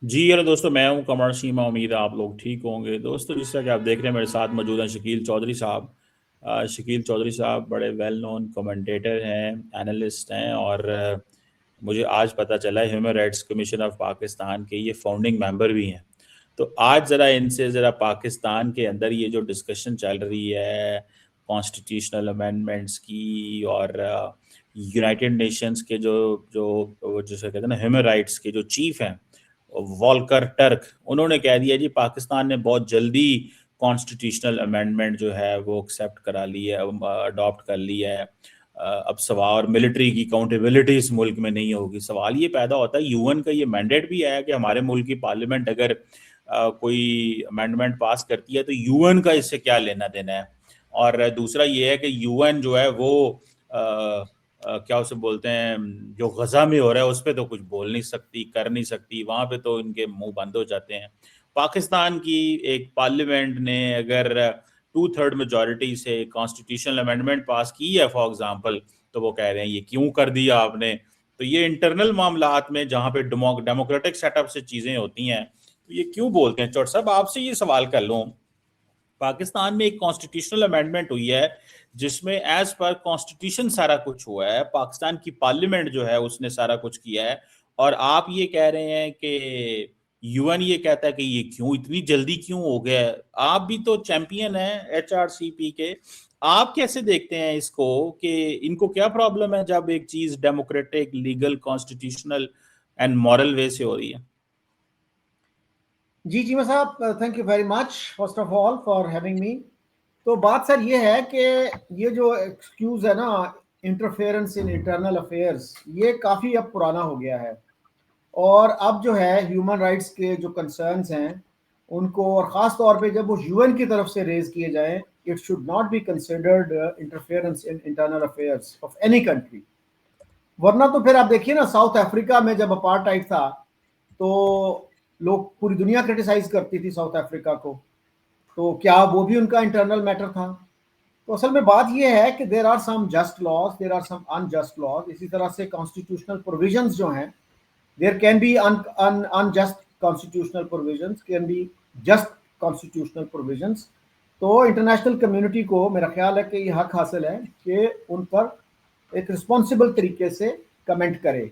जी hello दोस्तों, मैं हूं कमर सीमा। उम्मीद है आप लोग ठीक होंगे। दोस्तों, जिस तरह कि आप देख रहे हैं, मेरे साथ मौजूद हैं शकील चौधरी साहब। शकील चौधरी साहब बड़े वेल नोन कमेंटेटर हैं, एनालिस्ट हैं, और मुझे आज पता चला है human rights commission of Pakistan के ये फाउंडिंग मेंबर भी हैं। तो आज ज़रा इनसे ज़रा पाकिस्तान के अंदर ये जो डिस्कशन चल रही है कॉन्स्टिट्यूशनल अमेंडमेंट्स की, और यूनाइटेड नेशंस के जो जो वो जिसे कहते हैं ना ह्यूमन राइट्स के जो चीफ हैं, वॉल्कर टर्क, उन्होंने कह दिया जी पाकिस्तान ने बहुत जल्दी कॉन्स्टिट्यूशनल अमेंडमेंट जो है वो एक्सेप्ट करा ली है, अडॉप्ट कर लिया है। अब सवाल और मिलिट्री की अकाउंटेबिलिटी इस मुल्क में नहीं होगी। सवाल ये पैदा होता है, यूएन का ये मैंडेट भी है कि हमारे मुल्क की पार्लियामेंट अगर कोई अमेंडमेंट पास करती है तो यूएन का इससे क्या लेना देना है। और दूसरा ये है कि यूएन जो है वो क्या उसे बोलते हैं, जो गजा में हो रहा है उस पर तो कुछ बोल नहीं सकती, कर नहीं सकती, वहां पे तो इनके मुंह बंद हो जाते हैं। पाकिस्तान की एक पार्लियामेंट ने अगर 2/3 मेजोरिटी से कॉन्स्टिट्यूशनल अमेंडमेंट पास की है फॉर एग्जांपल, तो वो कह रहे हैं ये क्यों कर दिया आपने। तो ये इंटरनल मामलात में जहां पे डेमोक्रेटिक सेटअप से चीजें होती हैं, तो ये क्यों बोलते हैं। चौट साहब, आपसे ये सवाल कर लूं, पाकिस्तान में एक कॉन्स्टिट्यूशनल अमेंडमेंट हुई है जिसमें एज पर कॉन्स्टिट्यूशन सारा कुछ हुआ है, पाकिस्तान की पार्लियामेंट जो है उसने सारा कुछ किया है, और आप ये कह रहे हैं कि यूएन ये कहता है कि ये क्यों इतनी जल्दी क्यों हो गया है। आप भी तो चैंपियन हैं एचआरसीपी के, आप कैसे देखते हैं इसको कि इनको क्या प्रॉब्लम है जब एक चीज democratic, legal, constitutional and moral way से हो रही है। जी जीमा साहब, thank you very much first of all for having me. तो बात सर ये है कि ये जो एक्सक्यूज़ है ना, इंटरफेरेंस इन इंटरनल अफेयर्स, ये काफ़ी अब पुराना हो गया है। और अब जो है ह्यूमन राइट्स के जो कंसर्न्स हैं उनको, और ख़ास तौर पे जब वो यूएन की तरफ से रेज किए जाएं, it should not be considered interference in internal affairs of any country. वरना तो फिर आप देखिए ना, साउथ अफ्रीका में जब अपार्टहाइड था तो लोग, पूरी दुनिया क्रिटिसाइज करती थी साउथ अफ्रीका को। तो क्या वो भी उनका इंटरनल मैटर था? तो असल में बात यह है कि there are some just laws, there are some unjust laws. इसी तरह से कॉन्स्टिट्यूशनल प्रोविजंस जो हैं, there can be unjust constitutional provisions, can be just constitutional provisions. तो इंटरनेशनल कम्युनिटी को मेरा ख्याल है कि ये हक हासिल है कि उन पर एक रिस्पॉन्सिबल तरीके से कमेंट करे।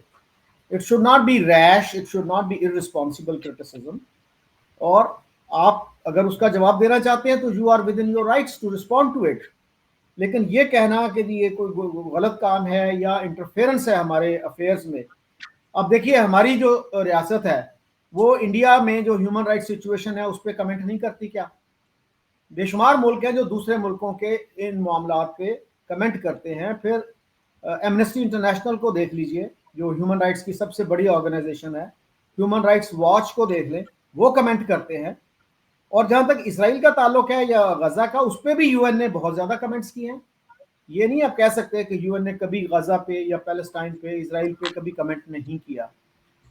It should not be rash, it should not be irresponsible criticism. और आप अगर उसका जवाब देना चाहते हैं तो you are within your rights to respond to it. लेकिन ये कहना कि जी ये कोई गलत काम है या इंटरफेरेंस है हमारे अफेयर्स में। अब देखिए, हमारी जो रियासत है वो इंडिया में जो ह्यूमन राइट सिचुएशन है उस पर कमेंट नहीं करती क्या? बेशुमार मुल्क हैं जो दूसरे मुल्कों के इन मामलात पे कमेंट करते हैं। फिर एमनेस्टी इंटरनेशनल को देख लीजिए, जो ह्यूमन राइट्स की सबसे बड़ी ऑर्गेनाइजेशन है। ह्यूमन राइट्स वॉच को देख लें, वो कमेंट करते हैं। और जहां तक इसराइल का ताल्लुक है या गजा का, उस पर भी यूएन ने बहुत ज्यादा कमेंट्स किए हैं। ये नहीं आप कह सकते कि यूएन ने कभी गजा पे या पैलेस्टाइन पे, इसराइल पे कभी कमेंट नहीं किया।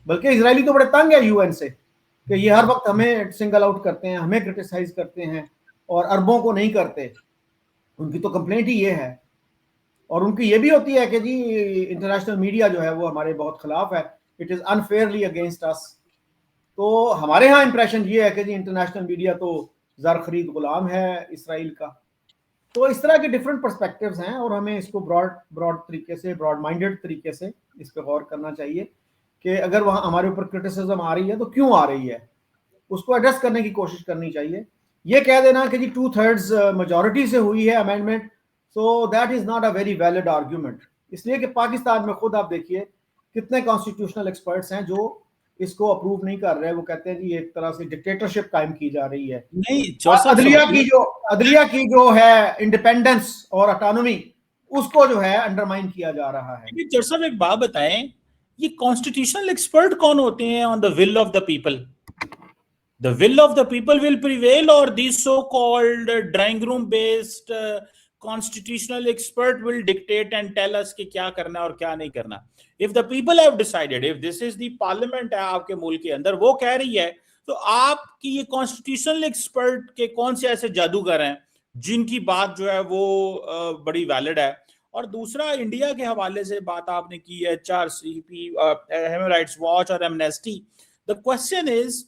बल्कि इसराइली तो बड़े तंग है यूएन से कि ये हर वक्त हमें सिंगल आउट करते हैं, हमें क्रिटिसाइज करते हैं और अरबों को नहीं करते। उनकी तो कंप्लेंट ही ये है। और उनकी ये भी होती है कि जी इंटरनेशनल मीडिया जो है वो हमारे बहुत खिलाफ है, it is unfairly against us. तो हमारे यहाँ इंप्रेशन ये है कि जी इंटरनेशनल मीडिया तो ज़र खरीद गुलाम है इसराइल का। तो इस तरह के डिफरेंट पर्सपेक्टिव्स हैं और हमें इसको ब्रॉड ब्रॉड तरीके से, ब्रॉड माइंडेड तरीके से इस पर गौर करना चाहिए कि अगर वहाँ हमारे ऊपर क्रिटिसिज्म आ रही है तो क्यों आ रही है, उसको एड्रेस करने की कोशिश करनी चाहिए। ये कह देना कि जी 2/3 मेजोरिटी से हुई है amendment, so that is not a very valid argument. इसलिए कि पाकिस्तान में खुद आप देखिए कितने कॉन्स्टिट्यूशनल एक्सपर्ट्स हैं जो इसको अप्रूव नहीं कर रहे। वो कहते हैं जी एक तरह से डिक्टेटरशिप कायम की जा रही है। नहीं चौर और साहब, अदलिया की जो है इंडिपेंडेंस और ऑटोनॉमी, उसको जो है अंडरमाइन किया जा रहा है। चौर साहब एक बात बताएं, ये कॉन्स्टिट्यूशनल एक्सपर्ट कौन होते हैं on the will of the people? The will of the people will prevail, or these so-called drawing room based constitutional expert will dictate and tell us कि क्या करना और क्या नहीं करना? If the people have decided, if this is the parliament है आपके मुल्क के अंदर, वो कह रही है, तो आपकी ये कॉन्स्टिट्यूशनल एक्सपर्ट के कौन से ऐसे जादूगर हैं जिनकी बात जो है वो बड़ी वैलिड है? और दूसरा, इंडिया के हवाले से बात आपने की है, एचआरसीपी, ह्यूमन राइट्स वॉच और एमनेस्टी, द क्वेश्चन इज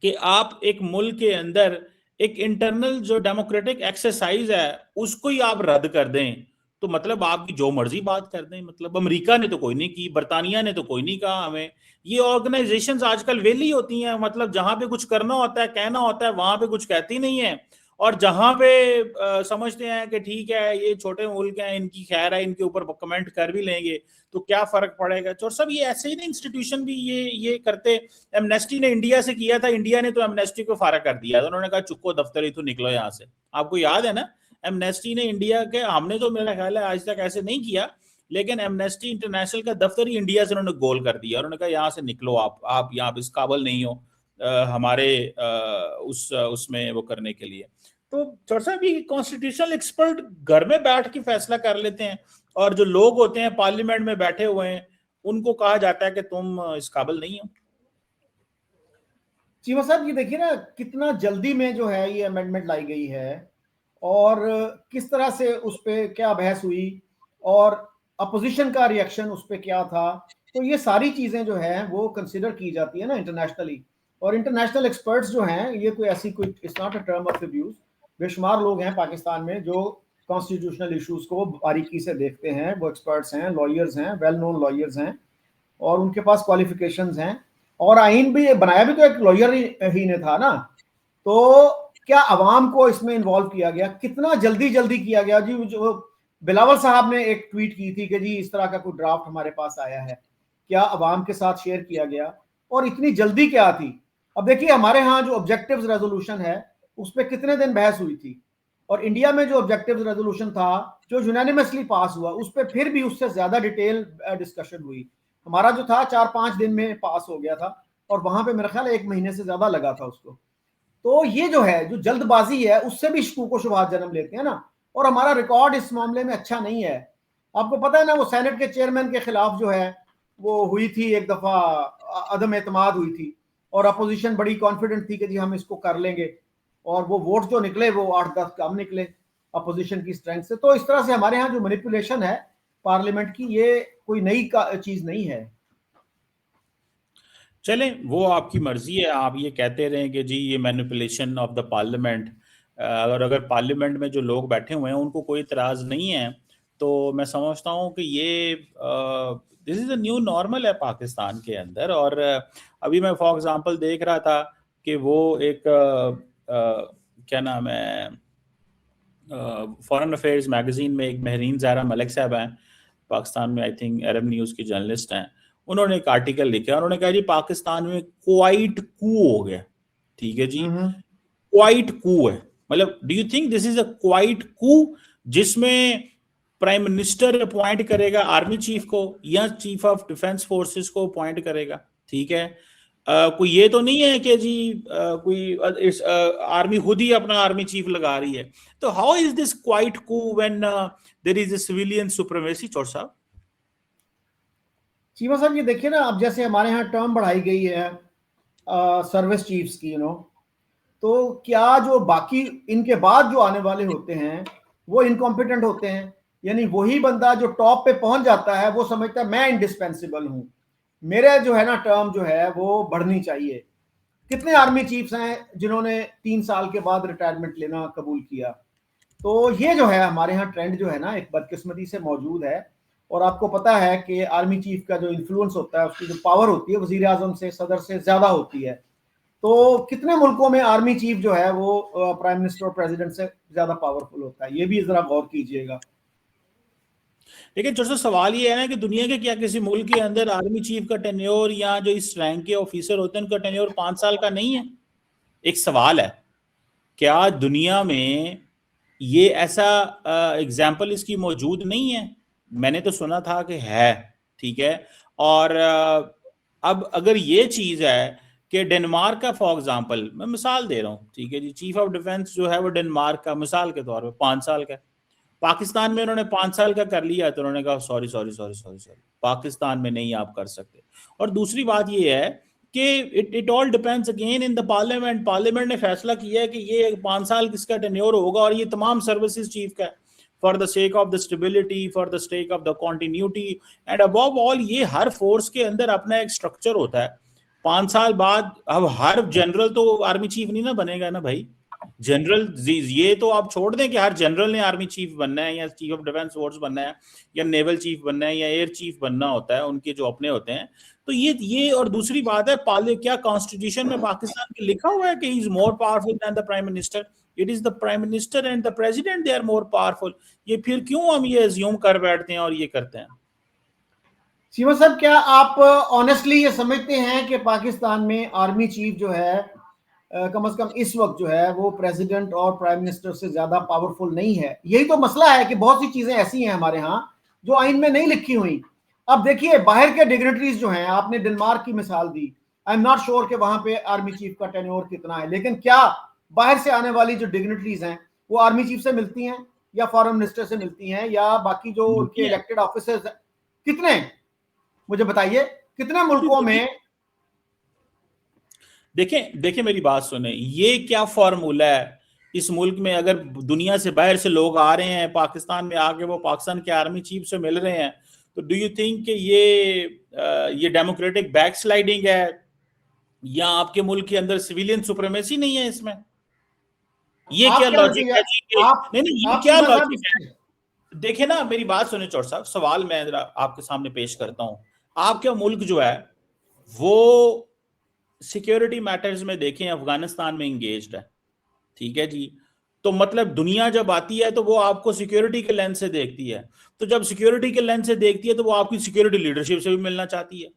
कि आप एक मुल्क के अंदर एक इंटरनल जो डेमोक्रेटिक एक्सरसाइज है उसको ही आप रद्द कर दें, तो मतलब आपकी जो मर्जी बात कर दें। मतलब अमेरिका ने तो कोई नहीं की, बरतानिया ने तो कोई नहीं कहा हमें। ये ऑर्गेनाइजेशंस आजकल वेली होती हैं, मतलब जहां पे कुछ करना होता है, कहना होता है, वहां पे कुछ कहती नहीं है। और जहां पे समझते हैं कि ठीक है ये छोटे मुल्क हैं, इनकी खैर है, इनके ऊपर कमेंट कर भी लेंगे तो क्या फर्क पड़ेगा। और सब ये ऐसे ही ना, इंस्टीट्यूशन भी ये करते। एमनेस्टी ने इंडिया से किया था, इंडिया ने तो एमनेस्टी को फारग कर दिया, तो उन्होंने कहा चुप्पो दफ्तर ही तो निकलो यहाँ से। आपको याद है ना, एमनेस्टी ने इंडिया के, हमने तो मेरा ख्याल है आज तक ऐसे नहीं किया, लेकिन एमनेस्टी इंटरनेशनल का दफ्तर ही इंडिया से उन्होंने गोल कर दिया। उन्होंने कहा यहाँ से निकलो, आप यहाँ इस काबिल नहीं हो हमारे उसमें वो करने के लिए। तो चौरसा भी कॉन्स्टिट्यूशनल एक्सपर्ट घर में बैठ के फैसला कर लेते हैं, और जो लोग होते हैं पार्लियामेंट में बैठे हुए हैं उनको कहा जाता है कि तुम इस काबिल नहीं हो। चीमा साहब ये देखिए ना, कितना जल्दी में जो है ये अमेंडमेंट लाई गई है, और किस तरह से उस पर क्या बहस हुई, और अपोजिशन का रिएक्शन उस पर क्या था। तो ये सारी चीज़ें जो है वो कंसिडर की जाती है ना इंटरनेशनली। और इंटरनेशनल एक्सपर्ट्स जो हैं, ये कोई ऐसी कोई, it's not a term of abuse, बेशुमार लोग हैं पाकिस्तान में जो कॉन्स्टिट्यूशनल इश्यूज को बारीकी से देखते हैं। वो एक्सपर्ट्स हैं, लॉयर्स हैं, वेल नोन लॉयर्स हैं, और उनके पास क्वालिफिकेशंस हैं। और आइन भी बनाया भी तो एक लॉयर ही ने था ना। तो क्या अवाम को इसमें इन्वॉल्व किया गया, कितना जल्दी जल्दी किया गया जी। जो बिलावल साहब ने एक ट्वीट की थी कि जी इस तरह का कोई ड्राफ्ट हमारे पास आया है, क्या अवाम के साथ शेयर किया गया, और इतनी जल्दी क्या थी। अब देखिए हमारे यहाँ जो ऑब्जेक्टिव्स रेजोल्यूशन है उस पर कितने दिन बहस हुई थी, और इंडिया में जो ऑब्जेक्टिव्स रेजोल्यूशन था जो यूनानिमसली पास हुआ उस पर फिर भी उससे ज्यादा डिटेल डिस्कशन हुई। हमारा जो था 4-5 दिन में पास हो गया था, और वहां पे मेरा ख्याल 1 महीने से ज्यादा लगा था उसको। तो ये जो है, जो जल्दबाजी है, उससे भी शकूक व शुबहात जन्म लेते हैं ना। और हमारा रिकॉर्ड इस मामले में अच्छा नहीं है। आपको पता है ना, वो सेनेट के चेयरमैन के खिलाफ जो है वो हुई थी एक दफा, अदम एतमाद हुई थी, और अपोजिशन बड़ी कॉन्फिडेंट थी कि जी हम इसको कर लेंगे, और वो वोट जो निकले वो 8-10 कम निकले अपोजिशन की स्ट्रेंथ से। तो इस तरह से हमारे यहाँ जो मैनिपुलेशन है पार्लियामेंट की, ये कोई नई चीज नहीं है। चलें, वो आपकी मर्जी है, आप ये कहते रहें कि जी ये मैनिपुलेशन ऑफ द पार्लियामेंट। अगर पार्लियामेंट में जो लोग बैठे हुए हैं उनको कोई इतराज़ नहीं है, तो मैं समझता हूँ कि ये this is a new normal है पाकिस्तान के अंदर। और अभी मैं फॉर एग्जांपल देख रहा था कि वो एक क्या नाम है, फॉरेन अफेयर्स मैगजीन में एक महरीन ज़ाहरा मलिक साहब हैं, पाकिस्तान में आई थिंक अरब न्यूज़ की जर्नलिस्ट हैं। उन्होंने एक आर्टिकल लिखा, उन्होंने कहा जी पाकिस्तान में क्वाइट कू हो गया। ठीक है जी, क्वाइट कू है, मतलब do you think this is a quite coup, जिसमें प्राइम मिनिस्टर अपॉइंट करेगा आर्मी चीफ को या चीफ ऑफ डिफेंस फोर्सेस को अपॉइंट करेगा। ठीक है, कोई ये तो नहीं है कि जी कोई आर्मी खुद ही अपना आर्मी चीफ लगा रही है। तो how is this quiet coup when there is a civilian supremacy. चौर साहब, चीमा साहब ये देखिए ना, अब जैसे हमारे यहाँ टर्म बढ़ाई गई है सर्विस चीफ्स की, तो क्या जो बाकी इनके बाद जो आने वाले होते हैं वो इनकॉम्पिटेंट होते हैं, यानी वही बंदा जो टॉप पे पहुंच जाता है वो समझता है मैं इंडिस्पेंसिबल हूं, मेरे जो है ना टर्म जो है वो बढ़नी चाहिए। कितने आर्मी चीफ्स हैं जिन्होंने 3 साल के बाद रिटायरमेंट लेना कबूल किया। तो ये जो है हमारे यहाँ ट्रेंड जो है ना एक बदकिस्मती से मौजूद है। और आपको पता है कि आर्मी चीफ का जो इन्फ्लुएंस होता है, उसकी जो पावर होती है वजीर आजम से, सदर से ज्यादा होती है। तो कितने मुल्कों में आर्मी चीफ जो है वो प्राइम मिनिस्टर और प्रेसिडेंट से ज्यादा पावरफुल होता है, ये भी जरा गौर कीजिएगा। लेकिन छोटा सा सवाल ये है ना कि दुनिया के क्या किसी मुल्क के अंदर आर्मी चीफ का टेन्योर या जो इस रैंक के ऑफिसर होते हैं उनका टेन्योर 5 साल का नहीं है। एक सवाल है, क्या दुनिया में ये ऐसा एग्जाम्पल इसकी मौजूद नहीं है? मैंने तो सुना था कि है। ठीक है, और अब अगर ये चीज है कि डेनमार्क का फॉर एग्जाम्पल मैं मिसाल दे रहा हूँ, ठीक है जी, चीफ ऑफ डिफेंस जो है वो डेनमार्क का मिसाल के तौर पे 5 साल का है। पाकिस्तान में उन्होंने 5 साल का कर लिया तो उन्होंने कहा sorry sorry sorry sorry sorry, Pakistan में नहीं आप कर सकते। और दूसरी बात ये है कि it all depends again in the parliament. Parliament ने फैसला किया है कि ये 5 साल किसका टेन्योर होगा, और ये तमाम सर्विसेज चीफ का, for the sake of the stability, for the sake of the continuity, and above all ये हर फोर्स के अंदर अपना एक स्ट्रक्चर होता है। 5 साल बाद अब हर जनरल तो आर्मी चीफ नहीं ना बनेगा ना भाई। जनरल ये तो आप छोड़ दें कि हर जनरल ने आर्मी चीफ बनना है या चीफ ऑफ डिफेंस फोर्स बनना है या नेवल चीफ बनना है या एयर चीफ बनना होता है, उनके जो अपने होते हैं। तो ये और दूसरी बात है, पाले क्या कॉन्स्टिट्यूशन में पाकिस्तान के लिखा हुआ है कि he is more powerful than the prime minister? It is the prime minister and the president, they are more powerful. ये फिर क्यों हम ये अज्यूम कर बैठते हैं और ये करते हैं? सीमा साहब, क्या आप ऑनेस्टली ये समझते हैं कि पाकिस्तान में आर्मी चीफ जो है कम से कम इस वक्त जो है वो प्रेसिडेंट और प्राइम मिनिस्टर से ज्यादा पावरफुल नहीं है? यही तो मसला है कि बहुत सी चीजें ऐसी हैं हमारे यहाँ जो आइन में नहीं लिखी हुई। अब देखिए, बाहर के डिग्नेटरीज जो हैं, आपने डेनमार्क की मिसाल दी, आई एम नॉट श्योर कि वहां पे आर्मी चीफ का टेन्योर कितना है, लेकिन क्या बाहर से आने वाली जो डिग्नेटरीज हैं वो आर्मी चीफ से मिलती हैं या फॉरेन मिनिस्टर से मिलती हैं या बाकी जो उनके इलेक्टेड ऑफिसर्स कितने, मुझे बताइए कितने मुल्कों में? देखें मेरी बात सुने, ये क्या फॉर्मूला है? इस मुल्क में अगर दुनिया से बाहर से लोग आ रहे हैं पाकिस्तान में आके वो पाकिस्तान के आर्मी चीफ से मिल रहे हैं, तो डू यू थिंक कि ये डेमोक्रेटिक बैकस्लाइडिंग है या आपके मुल्क के अंदर सिविलियन सुप्रीमेसी नहीं है इसमें? ये क्या लॉजिक है जी? नहीं, ये क्या लॉजिक है? देखे ना, मेरी बात सुने चौर साहब, सवाल मैं जरा आपके सामने पेश करता हूं। आपका मुल्क जो है वो सिक्योरिटी मैटर्स में देखें अफगानिस्तान में इंगेज्ड है, ठीक है जी। तो मतलब दुनिया जब आती है तो वो आपको सिक्योरिटी के लेंस से देखती है, तो जब सिक्योरिटी के लेंस से देखती है तो वो आपकी सिक्योरिटी लीडरशिप से भी मिलना चाहती है।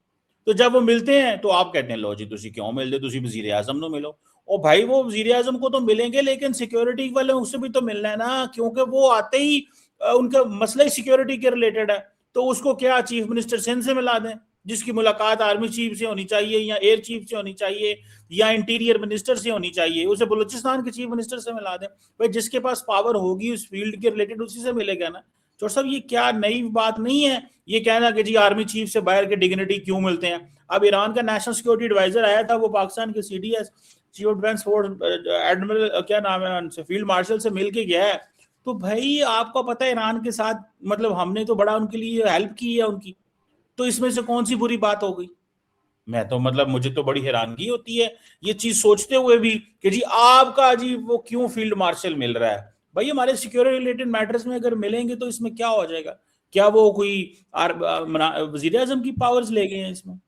तो जब वो मिलते हैं तो आप कहते हैं लो जी तुसी क्यों मिलते, तुसी वजीर आजम नो मिलो। और भाई वो वजीर आजम को तो मिलेंगे लेकिन सिक्योरिटी वाले उससे भी तो मिलना है ना, क्योंकि वो आते ही उनका मसला ही सिक्योरिटी के रिलेटेड है। तो उसको क्या चीफ मिनिस्टर सिंध से मिला दें, जिसकी मुलाकात आर्मी चीफ से होनी चाहिए या एयर चीफ से होनी चाहिए या इंटीरियर मिनिस्टर से होनी चाहिए, उसे बलूचिस्तान के चीफ मिनिस्टर से मिला दें। भाई जिसके पास पावर होगी उस फील्ड के रिलेटेड उसी से मिलेगा ना। चौर साहब ये क्या नई बात नहीं है ये कहना कि जी आर्मी चीफ से बाहर के डिग्निटी क्यों मिलते हैं? अब ईरान का नेशनल सिक्योरिटी एडवाइजर आया था, वो पाकिस्तान के CDS chief of defence force admiral क्या नाम है उनसे, फील्ड मार्शल से मिल के गया है। तो भाई आपको पता है ईरान के साथ मतलब हमने तो बड़ा उनके लिए हेल्प की है उनकी, तो इसमें से कौन सी बुरी बात हो गई? मैं तो मतलब मुझे तो बड़ी हैरानगी होती है ये चीज सोचते हुए भी कि जी आपका जी वो क्यों फील्ड मार्शल मिल रहा है। भाई हमारे सिक्योरिटी रिलेटेड मैटर्स में अगर मिलेंगे तो इसमें क्या हो जाएगा? क्या वो कोई वजीर आजम की पावर्स ले गए हैं इसमें?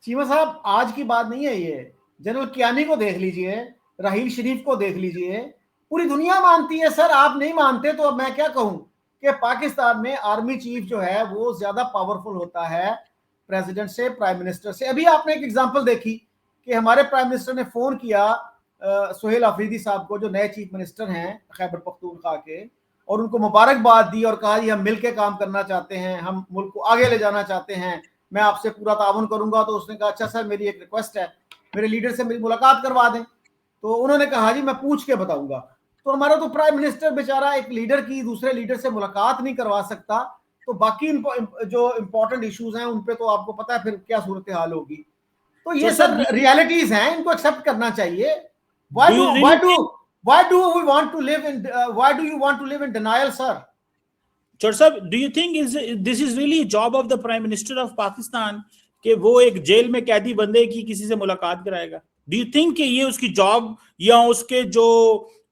चीमा साहब, आज की बात नहीं है ये। जनरल कियानी को देख लीजिए, राहील शरीफ को देख लीजिए, पूरी दुनिया मानती है। सर आप नहीं मानते तो अब मैं क्या कहूं कि पाकिस्तान में आर्मी चीफ जो है वो ज्यादा पावरफुल होता है प्रेसिडेंट से, प्राइम मिनिस्टर से। अभी आपने एक एग्जांपल देखी कि हमारे प्राइम मिनिस्टर ने फोन किया सुहेल अफरीदी साहब को, जो नए चीफ मिनिस्टर हैं खैबर पख्तूनख्वा के, और उनको मुबारकबाद दी और कहा जी हम मिलकर काम करना चाहते हैं, हम मुल्क को आगे ले जाना चाहते हैं, मैं आपसे पूरा ताउन करूंगा। तो उसने कहा अच्छा सर मेरी एक रिक्वेस्ट है, मेरे लीडर से मेरी मुलाकात करवा दें। तो उन्होंने कहा जी मैं पूछ के बताऊंगा। तो हमारा तो प्राइम मिनिस्टर बेचारा एक लीडर की दूसरे लीडर से मुलाकात नहीं करवा सकता, तो बाकी जो इंपॉर्टेंट इश्यूज हैं उन पे तो आपको पता है फिर क्या सूरत हाल होगी। तो ये सर रियलिटीज हैं, इनको एक्सेप्ट करना चाहिए। why do you want to live in denial, sir? Chor sahab, do you think this is really a job of the Prime Minister of Pakistan कि वो एक जेल में कैदी बंदे की किसी से मुलाकात कराएगा? डू यू थिंक कि ये उसकी जॉब या उसके जो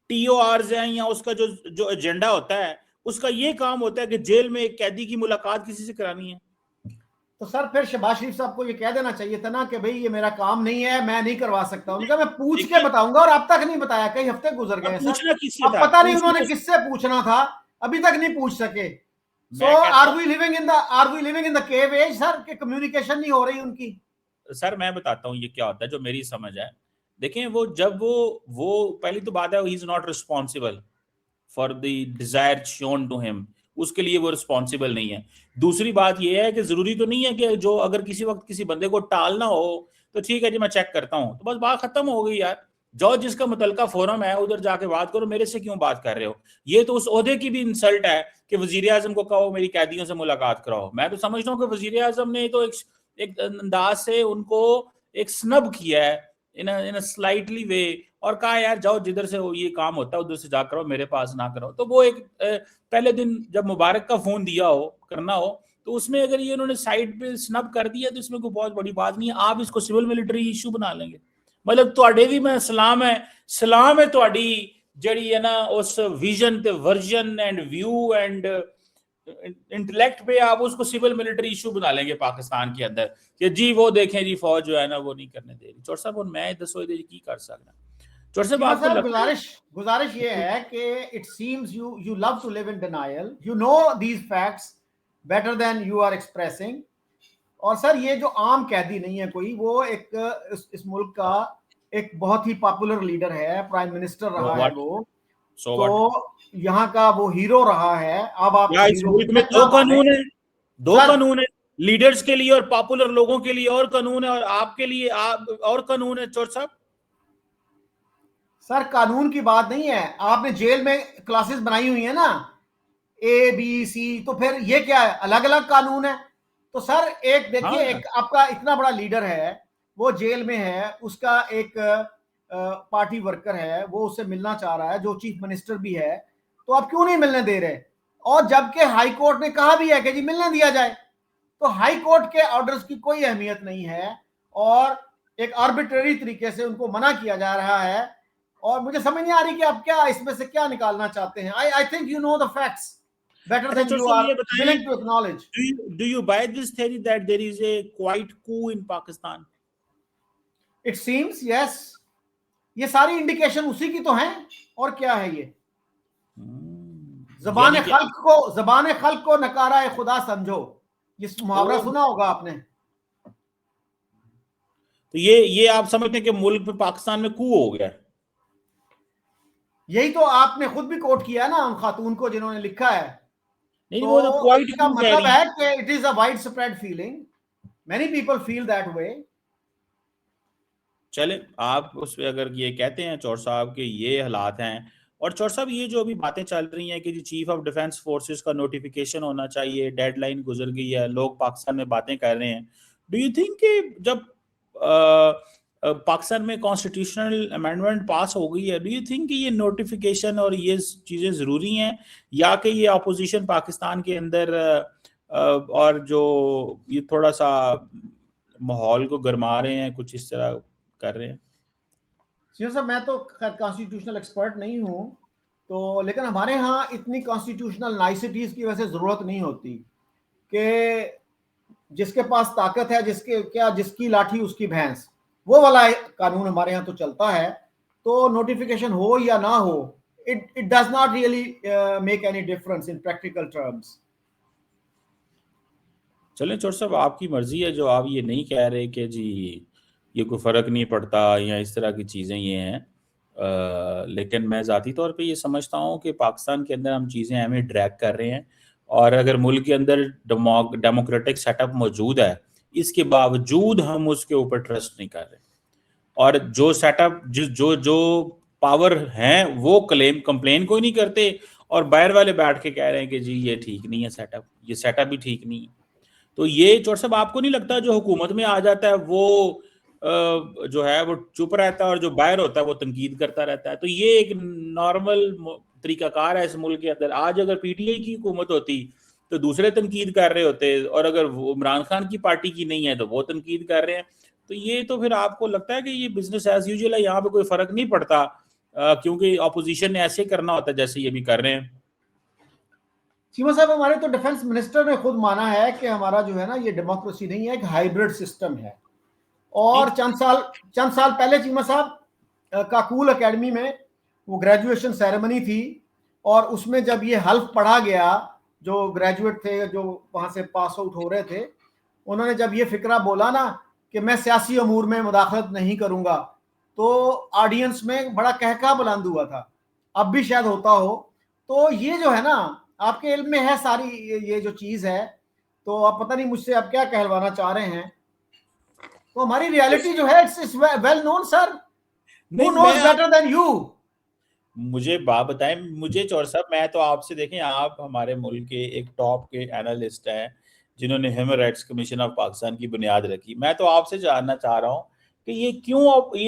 टीओआरस हैं या उसका जो एजेंडा होता है उसका ये काम होता है कि जेल में एक कैदी की मुलाकात किसी से करानी है? तो सर फिर शहबाज शरीफ साहब को ये कह देना चाहिए था ना कि भाई ये मेरा काम नहीं है, मैं नहीं करवा सकता। उनका मैं पूछ के बताऊंगा, और अब तक नहीं बताया, कई हफ्ते गुजर गए सर, अब पता नहीं उन्होंने किससे पूछना था, अभी तक नहीं पूछ सके। So are we living in the cave age sir, कि कम्युनिकेशन नहीं हो रही उनकी? सर मैं बताता हूँ ये क्या होता है जो मेरी समझ है। देखें वो जब वो पहली तो बात है he is not responsible for the desire shown to him, उसके लिए वो रिस्पॉन्सिबल नहीं है। दूसरी बात ये है कि जरूरी तो नहीं है कि जो अगर किसी वक्त किसी बंदे को टालना हो तो ठीक है जी मैं चेक करता हूँ, तो बस बात खत्म हो गई यार। जो जिसका मुतलका फोरम है उधर जाके बात करो, मेरे से क्यों बात कर रहे हो? ये तो उस ओहदे की भी इंसल्ट है कि वजीर आजम को कहो मेरी कैदियों से मुलाकात कराओ। मैं तो समझता हूँ कि वजीर आजम ने तो एक अंदाज से उनको एक स्नब किया है इन अ स्लाइटली वे, और कहा यार जाओ जिधर से ये काम होता है उधर से जा करो, मेरे पास ना करो। तो वो एक पहले दिन जब मुबारक का फोन दिया हो करना हो तो उसमें अगर ये उन्होंने साइड पे स्नब कर दिया तो इसमें कोई बहुत बड़ी बात नहीं है, आप इसको सिविल मिलिट्री इशू बना लेंगे। मतलब ਤੁਹਾਡੇ ਵੀ मैं सलाम है ਤੁਹਾਡੀ ਜਿਹੜੀ है ना उस विजन ते version and view and intellect पे आप उसको सिविल मिलिट्री इशू बना लेंगे पाकिस्तान के अंदर कि जी वो देखें जी फौज जो है ना वो नहीं करने दे रही। चौर साहब मैं दसो ये की कर सकना। चौर साहब चीमा आपको साहब लगता है गुजारिश ये है कि it seems you love to live in denial, you know these facts better than you are expressing. और सर ये जो आम कैदी नहीं है कोई, वो एक इस मुल्क का एक बहुत ही पॉपुलर लीडर है, प्राइम मिनिस्टर रहा है वो, तो यहाँ का वो हीरो रहा है। अब आप या इस मुल्क में दो कानून है, दो कानून है, लीडर्स के लिए और पॉपुलर लोगों के लिए और कानून है, और आपके लिए आप और कानून है। चोर साहब सर कानून की बात नहीं है, आपने जेल में क्लासेस बनाई हुई है ना, ए बी सी, तो फिर ये क्या है, अलग अलग कानून है। तो सर एक देखिए, हाँ। एक आपका इतना बड़ा लीडर है, वो जेल में है, उसका एक पार्टी वर्कर है, वो उससे मिलना चाह रहा है, जो चीफ मिनिस्टर भी है, तो आप क्यों नहीं मिलने दे रहे? और जबकि हाई कोर्ट ने कहा भी है कि जी मिलने दिया जाए, तो हाई कोर्ट के ऑर्डर्स की कोई अहमियत नहीं है और एक आर्बिट्ररी तरीके से उनको मना किया जा रहा है। और मुझे समझ नहीं आ रही कि आप क्या इसमें से क्या निकालना चाहते हैं। I think you know the facts better अच्छा than चोर you साहब are ये बताइए, willing to acknowledge. do you buy this theory that there is a quite coup in Pakistan? It seems yes, ये सारी इंडिकेशन उसी की तो हैं, और क्या है ये? जबान खल्क को नकारा खुदा समझो, ये मुहावरा सुना होगा आपने। तो ये आप समझते हैं कि मुल्क में पाकिस्तान में कू हो गया? यही तो आपने खुद भी कोट किया ना उन खातून को जिन्होंने लिखा है। नहीं तो वो तो क्वाइट इसका कू कह मतलब रही है कि it is a wide spread feeling, many people feel that way. चले आप उस पे अगर ये कहते हैं चौर साहब के ये हालात हैं, और चौर साहब ये जो अभी बातें चल रही हैं कि जी चीफ ऑफ डिफेंस फोर्सेस का नोटिफिकेशन होना चाहिए, डेडलाइन गुजर गई है, लोग पाकिस्तान में बातें कर रहे हैं, डू यू थिंक कि जब पाकिस्तान में कॉन्स्टिट्यूशनल अमेंडमेंट पास हो गई है, डू यू थिंक कि ये नोटिफिकेशन और ये चीज़ें ज़रूरी हैं, या कि ये अपोजिशन पाकिस्तान के अंदर और जो ये थोड़ा सा माहौल को गरमा रहे हैं, कुछ इस तरह कर रहे हैं? सर मैं तो कॉन्स्टिट्यूशनल एक्सपर्ट नहीं हूं, तो लेकिन हमारे यहाँ इतनी कॉन्स्टिट्यूशनल नाइसिटीज की वैसे जरूरत नहीं होती कि जिसके पास ताकत है, जिसकी लाठी उसकी भैंस, वो वाला कानून हमारे यहाँ तो चलता है। तो नोटिफिकेशन हो या ना हो, it does not really make any difference in practical terms. चलें चोर साहब आपकी मर्जी है, जो आप ये नहीं कह रहे कि जी ये कोई फ़र्क नहीं पड़ता या इस तरह की चीज़ें ये हैं, लेकिन मैं ज़ाती तौर पे ये समझता हूँ कि पाकिस्तान के अंदर हम चीज़ें हमें ड्रैग कर रहे हैं, और अगर मुल्क के अंदर डेमोक्रेटिक सेटअप मौजूद है, इसके बावजूद हम उसके ऊपर ट्रस्ट नहीं कर रहे, और जो सेटअप जो जो पावर हैं वो कंप्लेन कोई नहीं करते, और बाहर वाले बैठ के कह रहे हैं कि जी ये ठीक नहीं है सेटअप, ये सेटअप भी ठीक नहीं है। तो ये चोर साहब आपको नहीं लगता जो हुकूमत में आ जाता है वो जो है वो चुप रहता है, और जो बाहर होता है वो तनकीद करता रहता है? तो ये एक नॉर्मल तरीकाकार है इस मुल्क के अंदर। आज अगर पीटीआई की हुकूमत होती तो दूसरे तनकीद कर रहे होते, और अगर वो इमरान खान की पार्टी की नहीं है तो वो तनकीद कर रहे हैं। तो ये तो फिर आपको लगता है कि ये बिजनेस एज यूजुअल है, यहाँ पे कोई फर्क नहीं पड़ता, क्योंकि अपोजिशन ने ऐसे करना होता है जैसे ये भी कर रहे हैं? चीमा साहब हमारे तो डिफेंस मिनिस्टर ने खुद माना है कि हमारा जो है ना ये डेमोक्रेसी नहीं है, एक हाइब्रिड सिस्टम है। और चंद साल पहले चीमा साहब काकूल एकेडमी में वो ग्रेजुएशन सेरेमनी थी, और उसमें जब ये हल्फ पढ़ा गया, जो ग्रेजुएट थे जो वहां से पास आउट हो रहे थे, उन्होंने जब ये फिक्रा बोला ना कि मैं सियासी अमूर में मुदाखलत नहीं करूंगा, तो ऑडियंस में बड़ा कहका बुलंद हुआ था। अब भी शायद होता हो। तो ये जो है ना, आपके इल्म में है सारी ये जो चीज है, तो आप पता नहीं मुझसे आप क्या कहलवाना चाह रहे हैं। तो हमारी रियलिटी जो है it's well known sir, who knows better than you. मुझे बात बताएं, मुझे चौर साहब, मैं तो आपसे, देखें आप हमारे मुल्क के एक टॉप के एनालिस्ट हैं जिन्होंने human rights commission of Pakistan की बुनियाद रखी। मैं तो आपसे जानना चाह रहा हूँ कि ये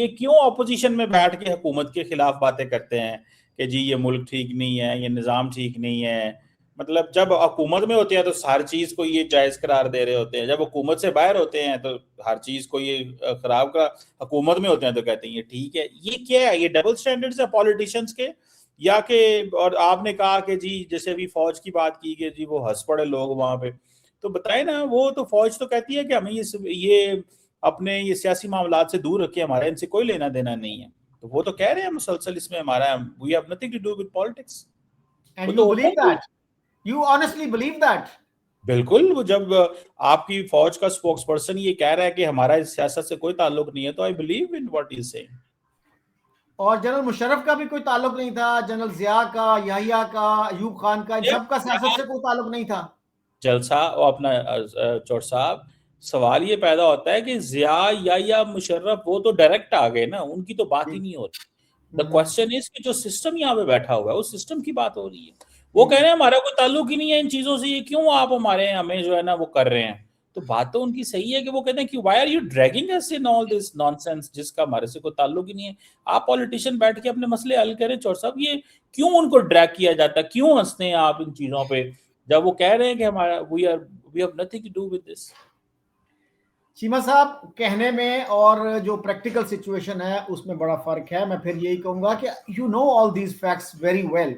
क्यों अपोजिशन में बैठ के हुकूमत के खिलाफ बातें करते हैं कि जी ये मुल्क ठीक नहीं है, ये निज़ाम ठीक नहीं है, मतलब जब हुकूमत में होते हैं तो हर चीज को ये जायज करार दे रहे होते हैं, जब हुकूमत से बाहर होते हैं तो हर चीज को ये खराब का, हुकूमत में होते हैं तो कहते हैं ये ठीक है। ये क्या है, ये डबल स्टैंडर्ड्स है पॉलिटिशियंस के या के? और आपने कहा कि जी जैसे अभी फौज की बात की कि जी वो हंस पड़े लोग वहां पे, तो बताए ना, वो तो फौज तो कहती है कि हमें ये अपने ये सियासी मामलात से दूर रखे, हमारे इनसे कोई लेना देना नहीं है। तो वो तो कह रहे हैं मुसलसल इसमें हमारा, we have nothing to do with politics. वो एंड यू तो होता बिलीव ही नहीं। That, you honestly believe that? बिल्कुल, वो जब आपकी फौज का स्पोक्स पर्सन ये कह रहा है कि हमारा इस सियासत से कोई ताल्लुक नहीं है, तो I believe in what he is saying. और जनरल मुशर्रफ का भी कोई ताल्लुक नहीं था, जनरल जिया का, याहिया का, अयूब खान का, इन ये सब का सियासत से कोई ताल्लुक नहीं था। जलसा और अपना चौर साहब, सवाल ये पैदा होता है कि जिया या मुशर्रफ वो तो डायरेक्ट आ गए ना, उनकी तो बात जी। ही नहीं हो रही। द क्वेश्चन इज कि जो सिस्टम यहाँ पे बैठा हुआ है उस सिस्टम की बात हो रही है। वो कह जी। रहे हैं हमारा कोई ताल्लुक ही नहीं है इन चीजों से, ये क्यों आप हमारे हमें जो है ना वो कर रहे हैं। तो बात तो उनकी सही है कि वो कहते हैं कि why are you dragging us in all this nonsense जिसका हमारे से कोई ताल्लुक ही नहीं है। आप पॉलिटिशियन बैठ के अपने मसले हल करें चौर साहब, ये क्यों उनको ड्रैग किया जाता है, क्यों हंसते हैं आप इन चीजों पे जब वो कह रहे हैं कि हमारा we have nothing to do with this. Cheema साहब, कहने में और जो प्रैक्टिकल सिचुएशन है उसमें बड़ा फर्क है। मैं फिर यही कहूंगा कि you know all these facts very well.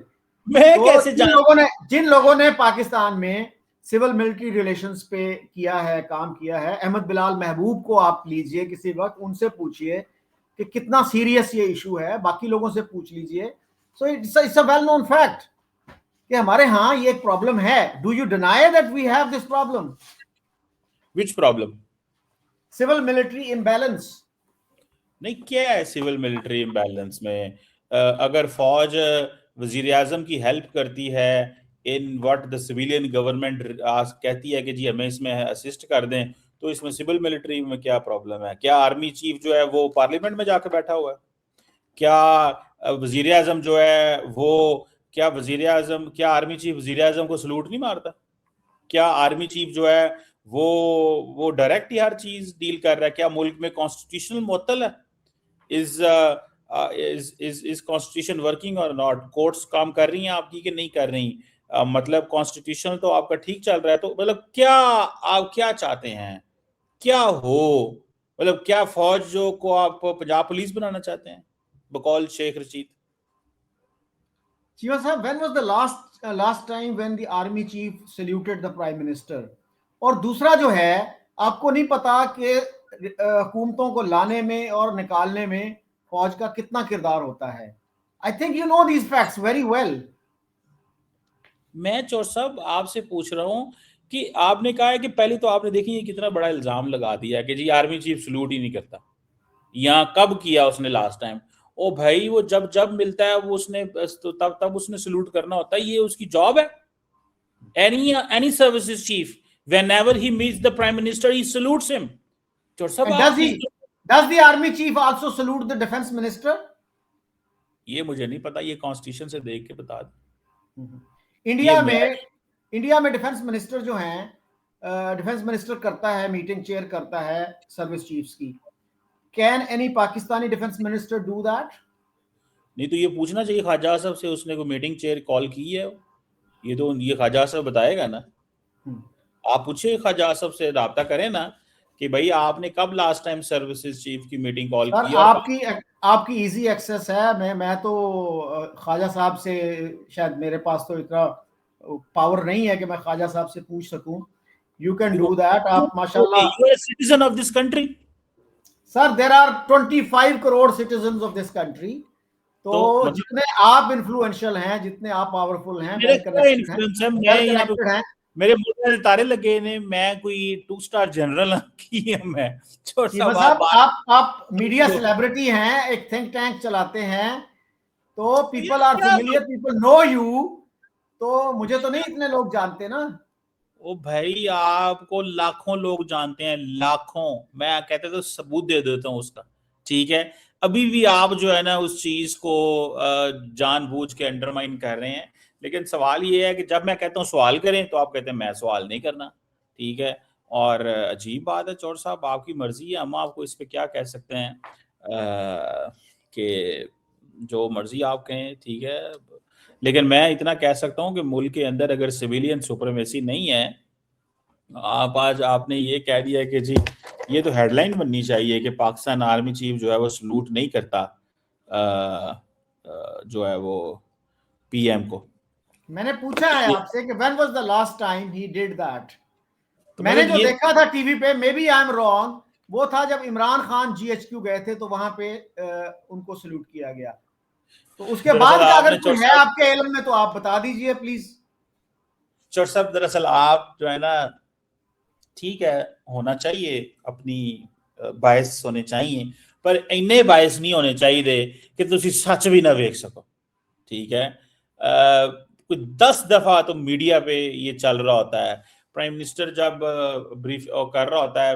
मैं तो कैसे जान। जिन लोगों ने पाकिस्तान में सिविल मिलिट्री रिलेशंस पे किया है, काम किया है, अहमद बिलाल महबूब को आप लीजिए किसी वक्त, उनसे पूछिए कि कितना सीरियस ये इशू है, बाकी लोगों से पूछ लीजिए। So it's a well known fact कि हमारे यहाँ ये एक प्रॉब्लम है। Do you deny that we have this problem? Which problem? Civil military imbalance. नहीं, क्या है सिविल मिलिट्री इम्बैलेंस में? अगर फौज वजीर आजम की हेल्प करती है in what the civilian government कहती है कि जी हमें इसमें असिस्ट कर दें, तो इसमें सिविल मिलिट्री में क्या प्रॉब्लम है? क्या आर्मी चीफ जो है वो पार्लियामेंट में जाकर बैठा हुआ है? क्या वजीर आजम जो है वो, क्या वजीर आजम, क्या आर्मी चीफ वजीर आजम को सलूट नहीं मारता? क्या आर्मी चीफ जो है वो डायरेक्ट ही हर चीज डील कर रहा है? क्या मुल्क में कॉन्स्टिट्यूशनल मुअत्तल है? इज इज कॉन्स्टिट्यूशन वर्किंग और नॉट? कोर्ट्स काम कर रही हैं आपकी कि नहीं कर रही? मतलब कॉन्स्टिट्यूशन तो आपका ठीक चल रहा है, तो मतलब क्या आप क्या चाहते हैं, क्या हो? मतलब क्या फौज जो को आप पंजाब पुलिस बनाना चाहते हैं बकौल Sheikh Rashid? Shiva sahab, when was the last time when the army chief saluted the prime minister? और दूसरा जो है, आपको नहीं पता कि हुकूमतों को लाने में और निकालने में फौज का कितना किरदार होता है। I think you know these facts very well. मैं चौर साहब आपसे पूछ रहा हूँ कि आपने कहा है कि पहले तो आपने देखी ये कितना बड़ा इल्जाम लगा दिया कि जी आर्मी चीफ सलूट ही नहीं करता। यहाँ कब किया उसने लास्ट टाइम? ओ भाई, वो जब जब मिलता है वो उसने तो तब तब उसने सलूट करना होता है, ये उसकी जॉब है। Any services chief whenever he meets the prime minister he salutes him। चौर साहब एंड आप किस, does the army chief also salute the defence minister? ये मुझे नहीं पता, ये कॉन्स्टिट्यूशन से देख के बता दे। ये इंडिया मैं, में इंडिया में डिफेंस मिनिस्टर जो हैं, डिफेंस मिनिस्टर करता है, मीटिंग चेयर करता है सर्विस चीफ्स की। Can any Pakistani defence minister do that? नहीं तो ये पूछना चाहिए ख्वाजा साहब से, उसने कोई मीटिंग चेयर कॉल की है? ये तो ये ख्वाजा साहब बताएगा ना। आप पूछिए ख्वाजा साहब से, रब्ता करें ना कि भाई आपने कब लास्ट टाइम सर्विसेज चीफ की मीटिंग कॉल सर, की और आपकी इजी एक्सेस है। मैं तो ख्वाजा साहब से, शायद मेरे पास तो इतना पावर नहीं है कि मैं ख्वाजा साहब से पूछ सकूं। यू कैन डू दैट, आप माशाल्लाह। You are citizen of this country. Sir, there are 25 crore citizen of this country. तो तो मतलब जितने आप इन्फ्लुएंशियल हैं, जितने आप पावरफुल हैं, मेरे वेल क्या कनेक्टेड हैं, इन्फ्लुएंस है? मैं वेल यहाँ पे, कनेक्टेड हैं। मेरे मुंह में तारे लगे ने, मैं कोई 2 स्टार जनरल की है मैं। छोड़ चीमा साहब आप साहब, बात आप मीडिया करो। सेलिब्रिटी हैं, एक थिंक टैंक चलाते हैं, तो यार पीपल आर क्या फेमिलियर, पीपल नो यू। तो मुझे तो नहीं इतने लोग जानते ना। ओ भाई, आपको लाखों लोग जानते हैं, लाखों। मैं कहते तो सबूत दे देता हूँ उसका। ठीक है, अभी भी आप जो है ना उस चीज को जानबूझ के अंडरमाइन कर रहे हैं। लेकिन सवाल ये है कि जब मैं कहता हूँ सवाल करें तो आप कहते हैं मैं सवाल नहीं करना। ठीक है, और अजीब बात है चौर साहब, आपकी मर्जी है, हम आपको इस पे क्या कह सकते हैं कि जो मर्जी आप कहें, ठीक है। लेकिन मैं इतना कह सकता हूं कि मुल्क के अंदर अगर सिविलियन सुपरमेसी नहीं है, आप आज आपने ये कह दिया कि जी ये तो हेडलाइन बननी चाहिए कि पाकिस्तान आर्मी चीफ जो है वो सलूट नहीं करता जो है वो पीएम को। मैंने पूछा है आपसे कि when was the last time he did that. तो मैंने मतलब जो ये देखा था टीवी पे, maybe I am wrong, वो था जब इमरान खान जीएचक्यू गए थे तो वहां पे उनको सल्यूट किया गया। तो उसके बाद दरअसल का अगर आपने कोई चौर है साहब आपके इल्म में तो आप बता दीजिए प्लीज। दरअसल आप जो है ना, ठीक है, होना चाहिए अपनी बायस होने चाहिए, पर इन्ने बायस नहीं होने चाहिए कि तुसी सच भी ना वेख सको। ठीक है, कुछ 10 दफा तो मीडिया पे ये चल रहा होता है। प्राइम मिनिस्टर जब ब्रीफ कर रहा होता है,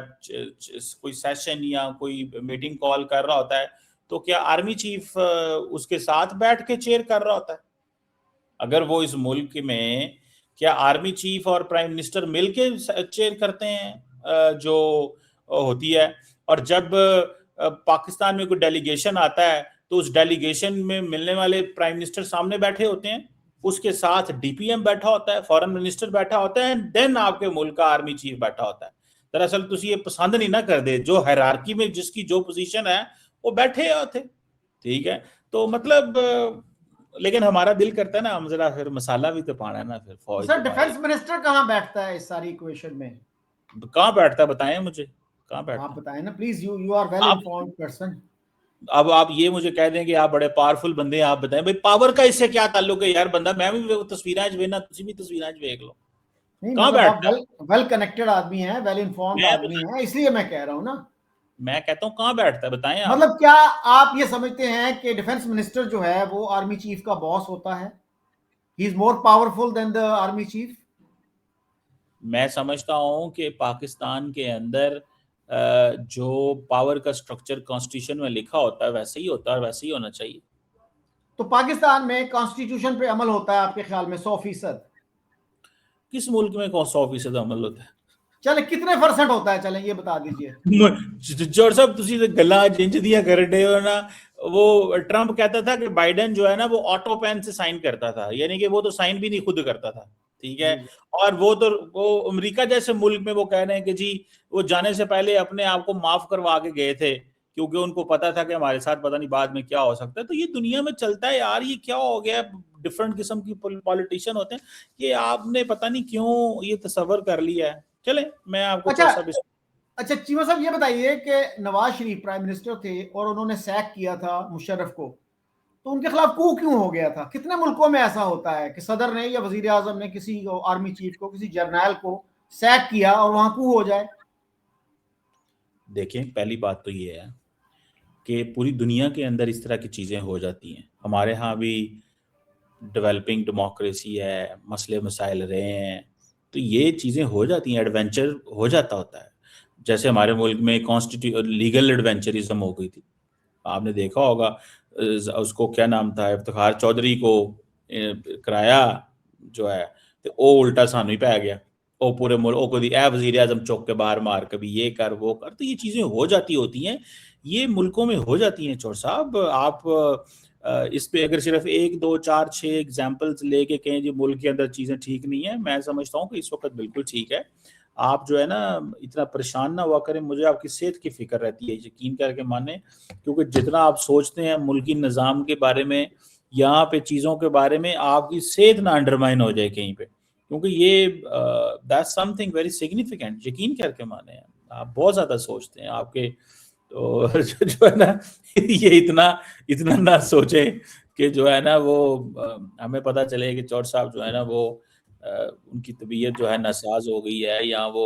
कोई सेशन या कोई मीटिंग कॉल कर रहा होता है, तो क्या आर्मी चीफ उसके साथ बैठ के चेयर कर रहा होता है? अगर वो इस मुल्क में, क्या आर्मी चीफ और प्राइम मिनिस्टर मिलके चेयर करते हैं जो होती है? और जब पाकिस्तान में कोई डेलीगेशन आता है तो उस डेलीगेशन में मिलने वाले प्राइम मिनिस्टर सामने बैठे होते हैं, उसके साथ डीपीएम बैठा होता है, फॉरेन मिनिस्टर बैठा होता है, देन आपके मुल्क का आर्मी चीफ बैठा होता है। दरअसल तुम ये पसंद नहीं ना कर दे, जो हायरार्की में जिसकी जो पोजीशन है वो बैठे होते। ठीक है, तो मतलब लेकिन हमारा दिल करता है ना, हम जरा फिर मसाला भी तो पाना है ना, फिर तो फौज सर तुम्हारी डिफेंस मिनिस्टर कहाँ बैठता है इस सारी इक्वेशन में? कहाँ बैठता है, बताएं मुझे कहाँ आप बैठता है। बताएं ना please, you you are well आप इन्फॉर्म्ड पर्सन। अब आप ये मुझे कह दें कि आप बड़े पावरफुल बंदे हैं, आप बताएं भाई पावर का इससे क्या ताल्लुक है यार? बंदा मैं भी तस्वीरें वेखना, तुम भी तस्वीरें देख लो, नहीं कहाँ मतलब आप बैठता है? वेल वेल कनेक्टेड आदमी हैं, वेल इन्फॉर्म्ड मैं आदमी हैं, इसलिए मैं कह रहा हूं ना। मैं कहता हूँ कहाँ बैठता है, बताएं आप। मतलब क्या आप ये समझते हैं कि डिफेंस मिनिस्टर जो है वो आर्मी चीफ का बॉस होता है? He is more powerful than the army chief? मैं समझता हूँ कि पाकिस्तान के अंदर जो पावर का स्ट्रक्चर कॉन्स्टिट्यूशन में लिखा होता है वैसे ही होता है और वैसे ही होना चाहिए। तो पाकिस्तान में कॉन्स्टिट्यूशन पे अमल होता है आपके ख्याल में 100%? किस मुल्क में कौन 100% अमल होता है? चले कितने परसेंट होता है, चले ये बता दीजिए। जॉर्ज साहब ਤੁਸੀਂ ਤੇ ਗੱਲਾਂ ਜਿੰਜ ਦੀਆਂ कर रहे हो ना, वो ट्रंप कहता था कि बाइडेन जो है ना वो ऑटो पेन से साइन करता था, यानी कि वो तो साइन भी नहीं खुद करता था। ठीक है, जी जी। और वो अमेरिका जैसे मुल्क में वो कह रहे हैं कि जी वो जाने से पहले अपने आप को माफ करवा के गए थे, क्योंकि उनको पता था कि हमारे साथ पता नहीं बाद में क्या हो सकता है। तो ये दुनिया में चलता है यार, ये क्या हो गया? डिफरेंट किस्म की पॉलिटिशियन होते हैं, ये आपने पता नहीं क्यों ये तस्वर कर लिया है। चले मैं आपको अच्छा थोड़ा सा अच्छा चीमा साहब ये बताइए कि नवाज शरीफ प्राइम मिनिस्टर थे और उन्होंने सैक किया था मुशर्रफ को, तो उनके खिलाफ कू क्यों हो गया था? कितने मुल्कों में ऐसा होता है कि सदर ने या वजीर आजम ने किसी को, आर्मी चीफ को, किसी जर्नैल को सैक किया और वहां कू हो जाए? देखें, पहली बात तो ये है कि पूरी दुनिया के अंदर इस तरह की चीज़ें हो जाती हैं। हमारे यहाँ भी डेवलपिंग डेमोक्रेसी है, मसले मसाइल रहे हैं, तो ये चीज़ें हो जाती हैं, एडवेंचर हो जाता होता है। जैसे हमारे मुल्क में लीगल एडवेंचरिज्म हो गई थी, आपने देखा होगा। उसको क्या नाम था, इफ्तिखार चौधरी को कराया जो है, तो वो उल्टा सानू ही पै गया। वो पूरे मुल्क वो कभी ए वजीर आजम चौक के बाहर मार, कभी ये कर वो कर, तो ये चीज़ें हो जाती होती हैं, ये मुल्कों में हो जाती हैं। चौर साहब आप इस पे अगर सिर्फ 1 2 4 6 एग्जाम्पल्स लेके कहें जी मुल्क के अंदर चीज़ें ठीक नहीं है, मैं समझता हूँ कि इस वक्त बिल्कुल ठीक है। आप जो है ना इतना परेशान ना हुआ करें, मुझे आपकी सेहत की फिक्र रहती है, यकीन करके माने, क्योंकि जितना आप सोचते हैं मुल्की निज़ाम के बारे में, यहाँ पे चीज़ों के बारे में, आपकी सेहत ना अंडरमाइन हो जाए कहीं पे, क्योंकि ये दैट्स समथिंग वेरी सिग्निफिकेंट, यकीन करके माने। आप बहुत ज़्यादा सोचते हैं आपके, तो जो है ना ये इतना इतना ना सोचे कि जो है ना वो हमें पता चले कि चौर साहब जो है ना वो उनकी तबीयत जो है नासाज हो गई है, या वो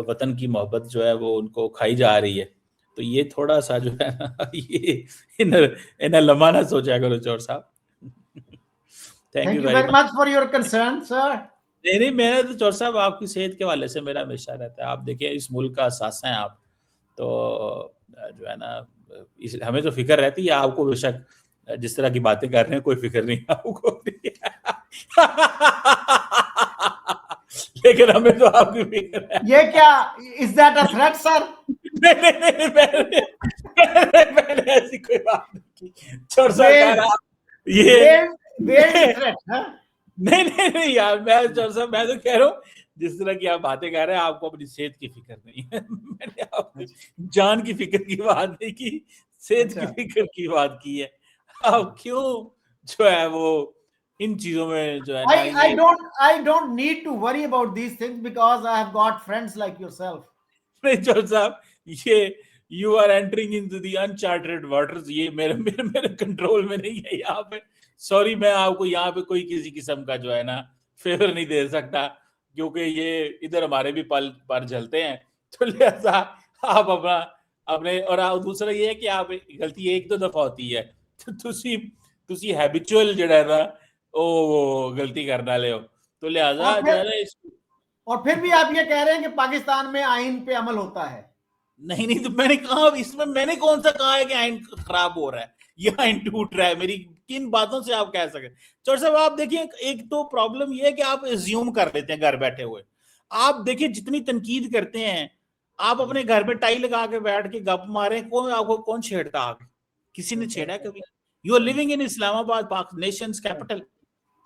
वतन की मोहब्बत जो है वो उनको खाई जा रही है। तो ये थोड़ा सा जो है ना ये इन लम्हा ना सोचा करो चौर साहब। Thank you thank you very very much. Much for your concern sir. नहीं नहीं, मेरा तो चौर साहब आपकी सेहत के हवाले से मेरा हमेशा रहता है। आप देखिए इस मुल्क का सासा हैं आप, तो जो है ना हमें तो फिक्र रहती है, आपको बेशक जिस तरह की बातें कर रहे हैं कोई फिक्र नहीं आपको लेकिन हमें तो आपकी फिक्र है। ये क्या, is that a threat sir? नहीं नहीं, मैंने ऐसी कोई बात नहीं की। छोड़ ये सरकार, ये वेल्ड थ्रेट है। नहीं नहीं नहीं यार, मैं चौधरी साहब मैं तो कह रहा हूँ जिस तरह की आप बातें कर रहे हैं, आपको अपनी सेहत की फिक्र नहीं है। मैंने आपकी जान की फिक्र की बात नहीं की, सेहत की अच्छा, फिक्र की बात की है। आप क्यों जो है वो इन चीजों में जो है ना ये I don't need to worry about these things because I have got friends like yourself. नहीं चौधरी साहब, ये you are entering into the uncharted waters, ये मेरे मेरे मेरे कंट्रोल में नहीं है यहाँ पे। सॉरी, मैं आपको यहाँ पे कोई किसी किस्म का जो है ना फेवर नहीं दे सकता, क्योंकि ये इधर हमारे भी पल पर जलते हैं, तो लिहाजा आप अपना अपने और दूसरा ये है कि आप गलती एक दो दफा होती है, तो तुसी हैबिचुअल जो है ना वो गलती करना ले हो, तो लिहाजा और जो फिर है ना और फिर भी आप ये कह रहे हैं कि पाकिस्तान में आइन पे अमल होता है। नहीं नहीं, तो मैंने कहा इसमें मैंने कौन सा कहा है कि आइन खराब हो रहा है या आइन टूट रहा है, मेरी किन बातों से आप कह सके। चौर साहब आप देखिए, एक तो प्रॉब्लम ये है कि आप एज्यूम कर लेते हैं घर बैठे हुए। आप देखिए जितनी तनकीद करते हैं, आप अपने घर पे टाई लगा के बैठ के गप मारे, कौन आपको कौन छेड़ता आगे? किसी ने छेड़ा कभी? You are living in Islamabad, Pak nation's capital,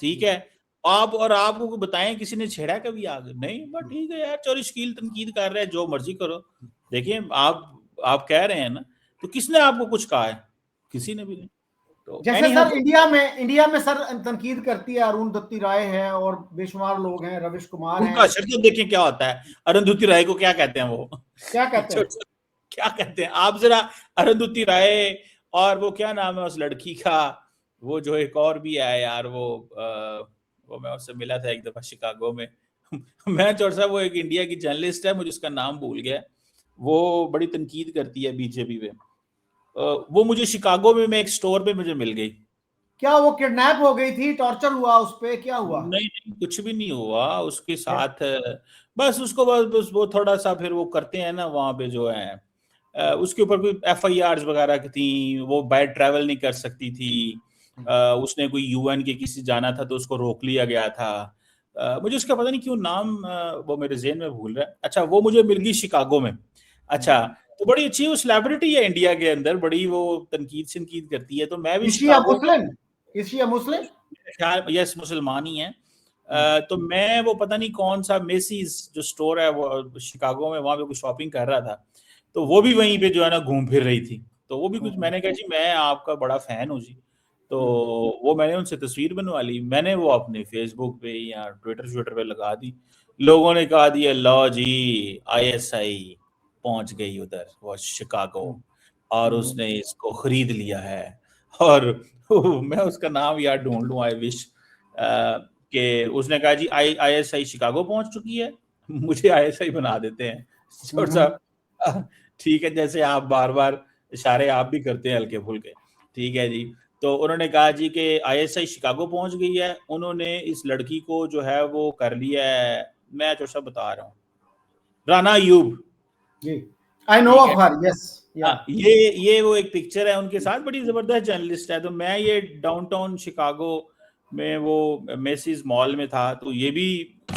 ठीक है। आप और आपको बताएं किसी ने छेड़ा कभी आगे? नहीं, बट ठीक है यार, चोरी शकील तनकीद कर रहे हैं, जो मर्जी करो। देखिए आप कह रहे हैं ना, तो किसने आपको कुछ कहा है? किसी ने भी नहीं। तो जैसे एनी सर तो इंडिया में सर तनकीद करती है अरुणधति राय है और बेशुमार लोग हैं, रविश कुमार उनका हैं। असर तो देखें क्या होता है। अरुंधति राय को क्या कहते हैं वो? क्या कहते हैं? क्या कहते हैं आप जरा? अरुंधति राय, और वो क्या नाम है उस लड़की का, वो जो एक और भी है यार, वो मैं उससे मिला था एक दफा शिकागो में। मैं चौर साहब, वो एक इंडिया की जर्नलिस्ट है, मुझे उसका नाम भूल गया। वो बड़ी तनकीद करती है बीजेपी पे। वो मुझे शिकागो में मैं एक स्टोर पे मुझे मिल गई। क्या वो किडनैप हो गई थी? टॉर्चर हुआ उस पे? क्या हुआ? नहीं नहीं, कुछ भी नहीं हुआ उसके क्या? साथ। बस उसको बस वो थोड़ा सा फिर वो करते हैं ना वहां पे जो है, उसके ऊपर कोई FIRs वगैरह की थी, वो बाय ट्रैवल नहीं कर सकती थी। उसने कोई UN के किसी जाना था तो उसको रोक लिया गया था। मुझे उसका पता नहीं क्यों नाम वो मेरे जेहन में भूल रहा है। अच्छा, वो मुझे मिल गई शिकागो में। अच्छा, तो बड़ी अच्छी वो सेलिब्रिटी है इंडिया के अंदर, बड़ी वो तनकीद शनकीद करती है, तो मैं भी इज शी अ शिकागो में। मुस्लिम? इज शी अ मुस्लिम? ख्याल यस, मुसलमान ही है। तो मैं वो पता नहीं कौन सा मेसीज जो स्टोर है वो शिकागो में, वहां पे कुछ शॉपिंग कर रहा था, तो वो भी वहीं पे जो है ना घूम फिर रही थी। तो वो भी कुछ, मैंने कहा जी मैं आपका बड़ा फैन हूँ जी। तो वो मैंने उनसे तस्वीर बनवा ली, मैंने वो अपने फेसबुक पे या ट्विटर ट्विटर पे लगा दी। लोगों ने कहा दिया, लो जी ISI पहुंच गई उधर वो शिकागो, और उसने इसको खरीद लिया है। और मैं उसका नाम यार ढूंढ लूं, आई विश कि उसने कहा जी ISI शिकागो पहुंच चुकी है, मुझे ISI बना देते हैं। और साहब ठीक है, जैसे आप बार बार इशारे आप भी करते हैं हल्के फुल्के, ठीक है जी। तो उन्होंने कहा जी कि ISI शिकागो पहुंच गई है, उन्होंने इस लड़की को जो है वो कर लिया है। मैं जो सब बता रहा हूँ, राना अयूब, जी, आई नो ठीक है। Of her, yes. या हाँ, ये वो एक पिक्चर है उनके साथ, बड़ी जबरदस्त जर्नलिस्ट है। तो मैं ये डाउनटाउन शिकागो में वो मेसीज मॉल में था, तो ये भी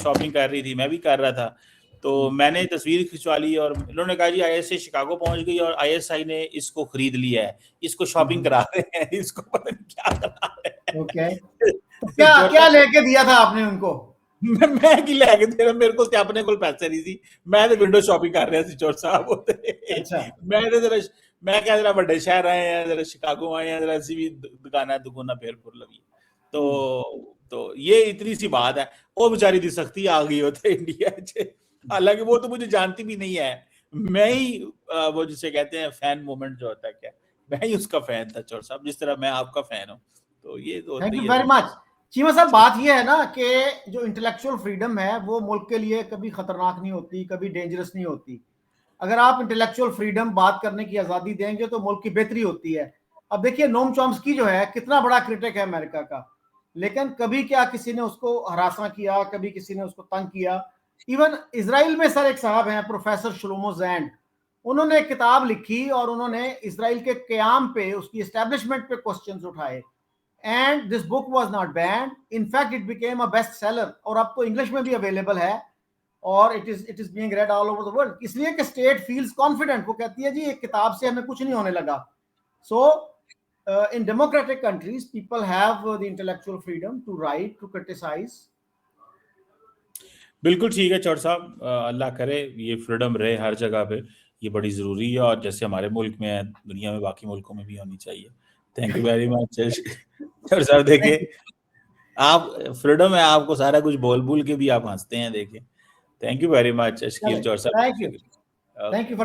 शॉपिंग कर रही थी, मैं भी कर रहा था। तो मैंने तस्वीर खिंचवा ली और उन्होंने कहा जी ISI शिकागो पहुंच गई और ISI ने इसको खरीद लिया है, इसको शॉपिंग करा रहे हैं, इसको पता नहीं क्या करा रहे ओके, हैं। तो क्या जो क्या लेके दिया था आपने उनको? मैं की लैके दे रहा, मेरे को तो अपने को पैसे नहीं सी, मैं तो विंडो शॉपिंग कर रहा सी चोर साहब होते। अच्छा। मैं तो जरा, मैं क्या जरा बड़े शहर आए हैं, जरा शिकागो आए हैं, जरा सी भी दुकाना दुकाना फेर फुर लगी। तो ये इतनी सी बात है। वो बेचारी दी सख्ती आ गई होते इंडिया च, हालांकि वो तो मुझे जानती भी नहीं है। मैं ही वो जिसे कहते हैं फैन मोमेंट जो होता है, क्या मैं ही उसका फैन था चोर साहब, जिस तरह मैं आपका फैन हूँ। तो ये तो होता थैंक यू ही है वेरी दुनिया। मच। चीमा साहब, बात यह है ना कि जो इंटेलेक्चुअल फ्रीडम है वो मुल्क के लिए कभी खतरनाक नहीं होती, कभी डेंजरस नहीं होती। अगर आप इंटेलेक्चुअल फ्रीडम, बात करने की आज़ादी देंगे तो मुल्क की बेहतरी होती है। अब देखिए, नोम चॉम्स्की जो है कितना बड़ा क्रिटिक है अमेरिका का, लेकिन कभी क्या किसी ने उसको हरासा किया, कभी किसी ने उसको तंग किया। इवन इसराइल में सर एक साहब हैं, प्रोफेसर शलोमो जैंड, उन्होंने एक किताब लिखी और उन्होंने इसराइल के क्याम पे, उसकी एस्टेब्लिशमेंट पे क्वेश्चंस उठाए। And this book was not band, in fact it became a best seller, और अब तो इंग्लिश में भी अवेलेबल है और it is being read all over the world, इसलिए कि स्टेट फील्स कॉन्फिडेंट। वो कहती है जी एक किताब से हमें कुछ नहीं होने लगा। सो in democratic countries, people have the intellectual freedom to write, to criticize. बिल्कुल ठीक है चौर साहब, अल्लाह करे ये फ्रीडम रहे हर जगह पे, ये बड़ी ज़रूरी है, और जैसे हमारे मुल्क में है, दुनिया में बाकी मुल्कों में भी होनी चाहिए। थैंक यू वेरी मच चौर साहब। देखिए, आप फ्रीडम है, आपको सारा कुछ बोल के भी आप हंसते हैं, देखिए। Thank you very much Shakeel चौर साहब। Thank you. Thank you for